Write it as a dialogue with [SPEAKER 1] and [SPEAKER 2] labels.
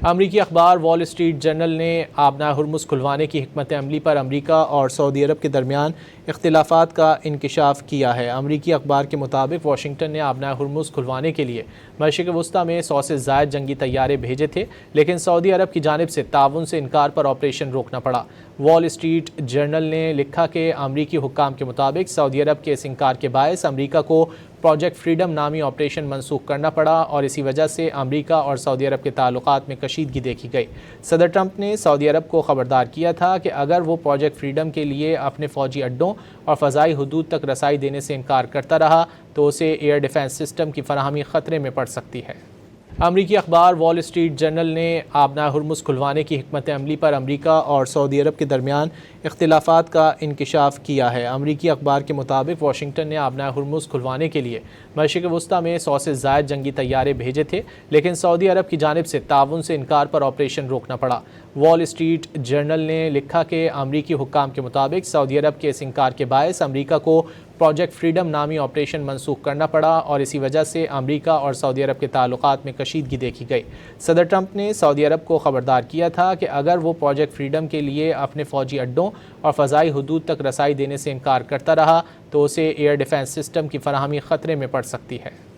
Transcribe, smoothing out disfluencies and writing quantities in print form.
[SPEAKER 1] امریکی اخبار وال اسٹریٹ جرنل نے آبنائے ہرمز کھلوانے کی حکمت عملی پر امریکہ اور سعودی عرب کے درمیان اختلافات کا انکشاف کیا ہے۔ امریکی اخبار کے مطابق واشنگٹن نے آبنائے ہرمز کھلوانے کے لیے مشرق وسطیٰ میں 100 سے زائد جنگی طیارے بھیجے تھے، لیکن سعودی عرب کی جانب سے تعاون سے انکار پر آپریشن روکنا پڑا۔ وال اسٹریٹ جرنل نے لکھا کہ امریکی حکام کے مطابق سعودی عرب کے اس انکار کے باعث امریکہ کو پروجیکٹ فریڈم نامی آپریشن منسوخ کرنا پڑا اور اسی وجہ سے امریکہ اور سعودی عرب کے تعلقات میں کشیدگی دیکھی گئی۔ صدر ٹرمپ نے سعودی عرب کو خبردار کیا تھا کہ اگر وہ پروجیکٹ فریڈم کے لیے اپنے فوجی اڈوں اور فضائی حدود تک رسائی دینے سے انکار کرتا رہا تو اسے ایئر ڈیفنس سسٹم کی فراہمی خطرے میں پڑ سکتی ہے۔ امریکی اخبار وال اسٹریٹ جرنل نے آبنائے ہرمز کھلوانے کی حکمت عملی پر امریکہ اور سعودی عرب کے درمیان اختلافات کا انکشاف کیا ہے۔ امریکی اخبار کے مطابق واشنگٹن نے آبنائے ہرمز کھلوانے کے لیے مشرق وسطیٰ میں 100 سے زائد جنگی طیارے بھیجے تھے، لیکن سعودی عرب کی جانب سے تعاون سے انکار پر آپریشن روکنا پڑا۔ وال اسٹریٹ جرنل نے لکھا کہ امریکی حکام کے مطابق سعودی عرب کے اس انکار کے باعث امریکہ کو پروجیکٹ فریڈم نامی آپریشن منسوخ کرنا پڑا اور اسی وجہ سے امریکہ اور سعودی عرب کے تعلقات میں کشیدگی دیکھی گئی۔ صدر ٹرمپ نے سعودی عرب کو خبردار کیا تھا کہ اگر وہ پروجیکٹ فریڈم کے لیے اپنے فوجی اڈوں اور فضائی حدود تک رسائی دینے سے انکار کرتا رہا تو اسے ایئر ڈیفنس سسٹم کی فراہمی خطرے میں پڑ سکتی ہے۔